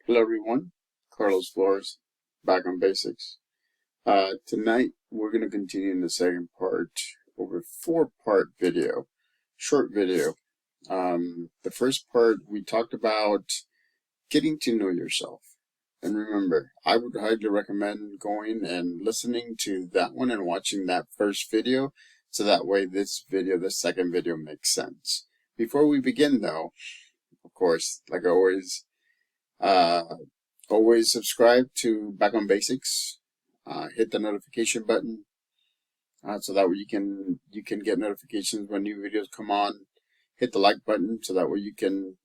Hello everyone, Carlos Flores, back on basics. Tonight we're going to continue in the second part over a 4-part video, short video. The first part we talked about getting to know yourself. And remember, I would highly recommend going and listening to that one and watching that first video, so that way this second video makes sense. Before we begin though, of course, like always, always subscribe to Back on Basics. Hit the notification button so that way you can get notifications when new videos come on. Hit the like button so that way you can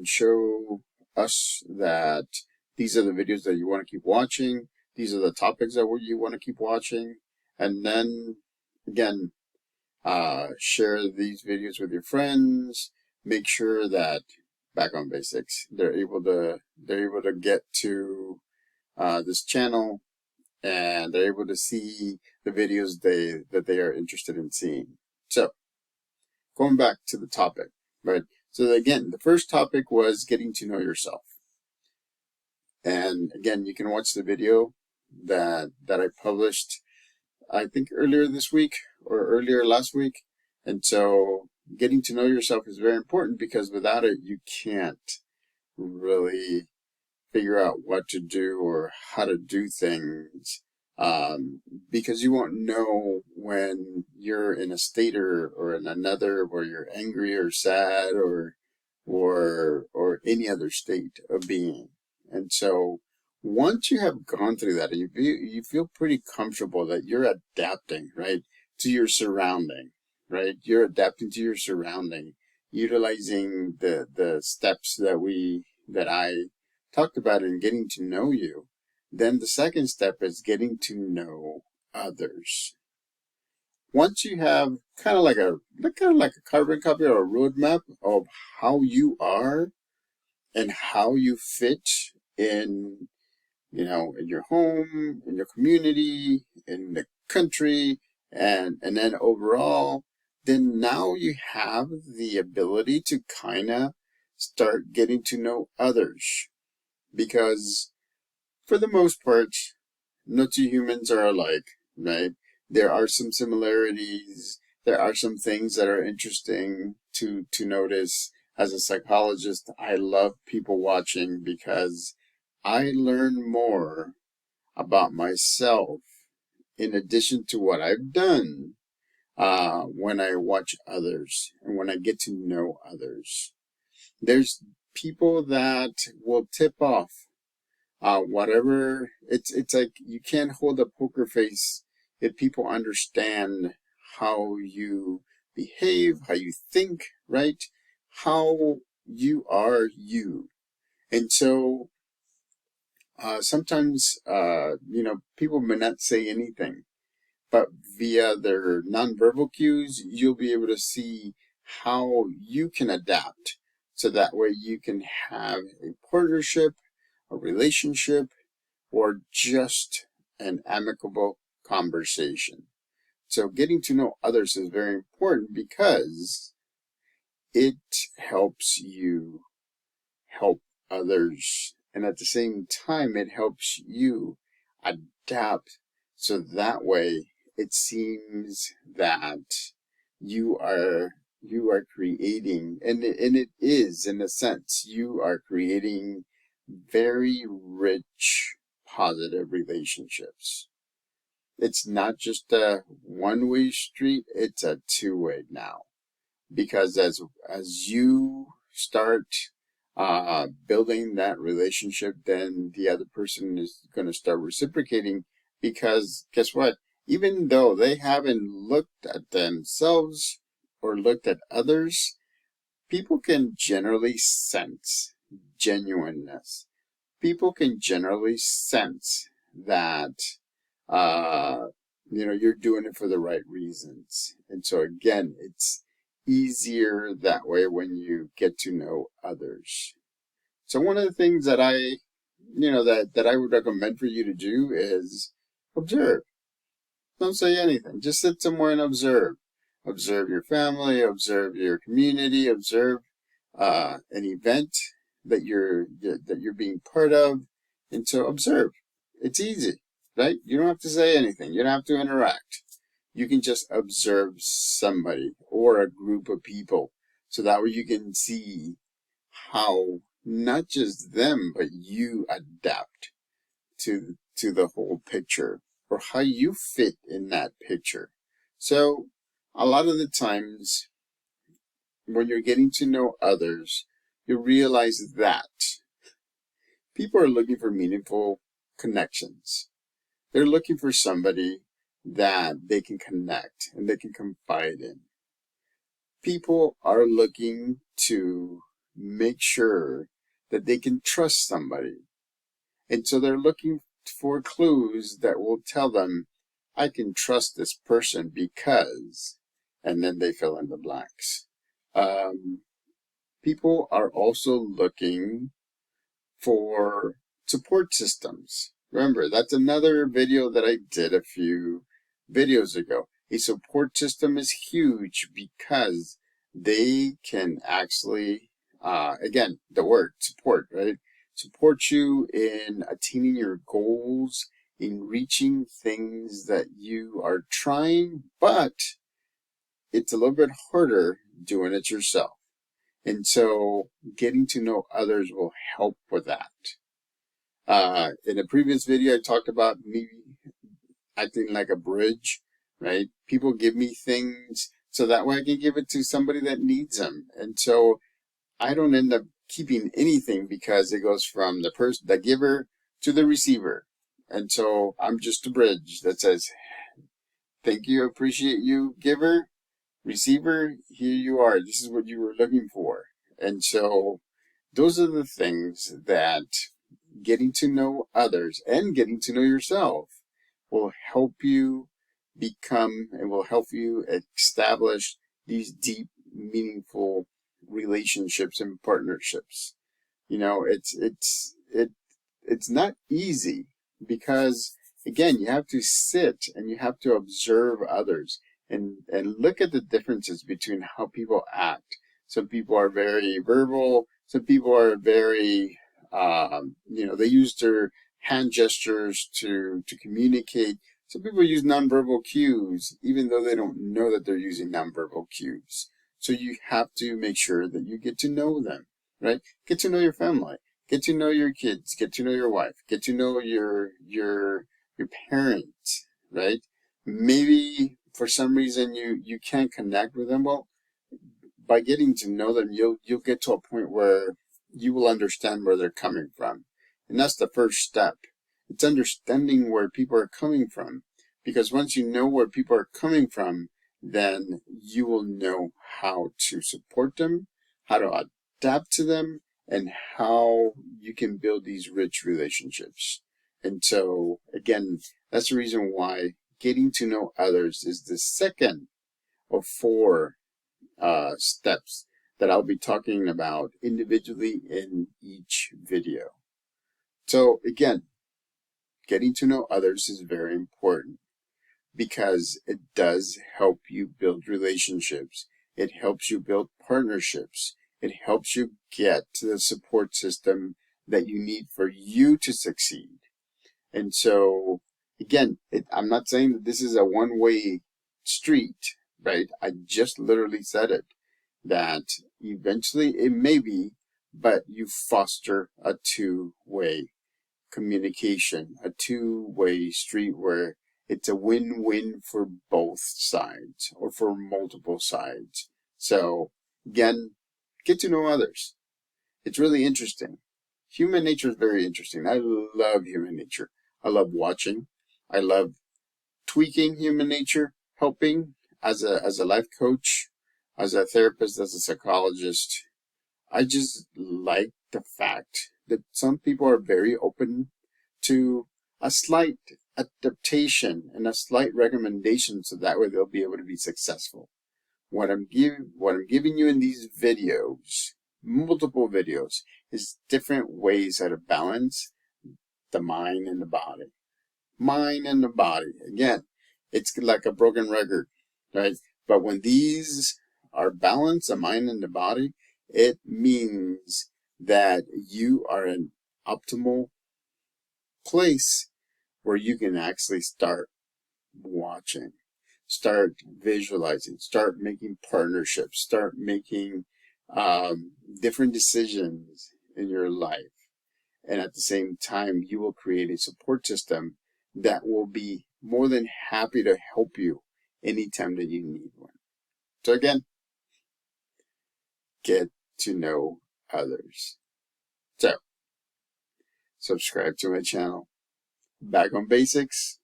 show us that these are the videos that you want to keep watching. These are the topics that you want to keep watching. And then again, share these videos with your friends. Make sure that Back on Basics, they're able to get to this channel, and they're able to see the videos that they are interested in seeing. So going back to the topic, right? So again, the first topic was getting to know yourself. And again, you can watch the video that I published, I think earlier this week or earlier last week. And so getting to know yourself is very important, because without it, you can't really figure out what to do or how to do things, because you won't know when you're in a state or in another where you're angry or sad or any other state of being. And so once you have gone through that, and you feel pretty comfortable that you're adapting, right, to your surrounding, right? You're adapting to your surrounding, utilizing the steps that I talked about in getting to know you. Then the second step is getting to know others. Once you have kind of like a carbon copy or a roadmap of how you are and how you fit in, in your home, in your community, in the country, and then overall, then now you have the ability to kind of start getting to know others. Because for the most part, no two humans are alike, right? There are some similarities. There are some things that are interesting to notice. As a psychologist, I love people watching, because I learn more about myself in addition to what I've done when I watch others and when I get to know others. There's people that will tip off whatever. It's like you can't hold a poker face if people understand how you behave, how you think, right? How you are you. And so sometimes people may not say anything, but via their nonverbal cues, you'll be able to see how you can adapt, so that way you can have a partnership, a relationship, or just an amicable conversation. So getting to know others is very important, because it helps you help others, and at the same time it helps you adapt, so that way it seems that you are creating, and it is, in a sense, you are creating very rich, positive relationships. It's not just a one-way street, it's a two-way now. Because as you start building that relationship, then the other person is going to start reciprocating, because guess what? Even though they haven't looked at themselves or looked at others, people can generally sense genuineness. People can generally sense that you're doing it for the right reasons. And so again, it's easier that way when you get to know others. So one of the things that I would recommend for you to do is observe. Don't say anything. Just sit somewhere and observe. Observe your family, observe your community, observe an event, that you're being part of. And so observe. It's easy, right? You don't have to say anything. You don't have to interact. You can just observe somebody or a group of people. So that way you can see how not just them, but you adapt to the whole picture, or how you fit in that picture. So a lot of the times when you're getting to know others, you realize that people are looking for meaningful connections. They're looking for somebody that they can connect and they can confide in. People are looking to make sure that they can trust somebody. And so they're looking for clues that will tell them, I can trust this person because, and then they fill in the blanks. People are also looking for support systems. Remember, that's another video that I did a few videos ago. A support system is huge because they can actually, again, the word support, right? Support you in attaining your goals, in reaching things that you are trying, but it's a little bit harder doing it yourself. And so getting to know others will help with that. In a previous video, I talked about me acting like a bridge, right? People give me things so that way I can give it to somebody that needs them. And so I don't end up keeping anything because it goes from the giver to the receiver. And so I'm just a bridge that says, thank you, appreciate you, giver, receiver, here you are. This is what you were looking for. And so those are the things that getting to know others and getting to know yourself will help you become and will help you establish these deep, meaningful relationships and partnerships. You know, it's not easy because, again, you have to sit and you have to observe others and look at the differences between how people act. Some people are very verbal. Some people are very, they use their hand gestures to communicate. Some people use nonverbal cues, even though they don't know that they're using nonverbal cues. So you have to make sure that you get to know them, right? Get to know your family. Get to know your kids. Get to know your wife. Get to know your parents, right? Maybe for some reason you can't connect with them. Well, by getting to know them, you'll get to a point where you will understand where they're coming from. And that's the first step. It's understanding where people are coming from. Because once you know where people are coming from, then you will know how to support them, how to adapt to them, and how you can build these rich relationships. And so, again, that's the reason why getting to know others is the second of 4 steps that I'll be talking about individually in each video. So again, getting to know others is very important because it does help you build relationships. It helps you build partnerships. It helps you get to the support system that you need for you to succeed. And so, again, I'm not saying that this is a one-way street, right? I just literally said it, that eventually it may be, but you foster a two-way communication, a two-way street where it's a win-win for both sides or for multiple sides. So again, get to know others. It's really interesting. Human nature is very interesting. I love human nature. I love watching. I love tweaking human nature, helping as a life coach, as a therapist, as a psychologist. I just like the fact that some people are very open to a slight adaptation and a slight recommendation so that way they'll be able to be successful. What I'm giving you in these videos, multiple videos, is different ways how to balance the mind and the body. Mind and the body. Again, it's like a broken record, right? But when these are balanced, the mind and the body, it means that you are an optimal place where you can actually start watching, start visualizing, start making partnerships, start making different decisions in your life. And at the same time, you will create a support system that will be more than happy to help you anytime that you need one. So again, get to know others. So, subscribe to my channel. Back on Basics.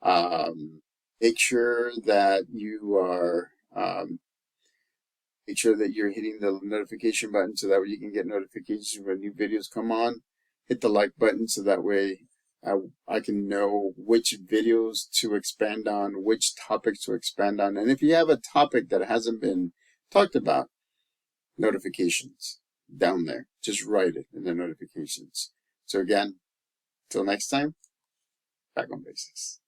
Make sure that you are make sure that you're hitting the notification button so that way you can get notifications when new videos come on. Hit the like button so that way I can know which videos to expand on, which topics to expand on. And if you have a topic that hasn't been talked about, notifications down there. Just write it in the notifications. So again, till next time, back on Basics.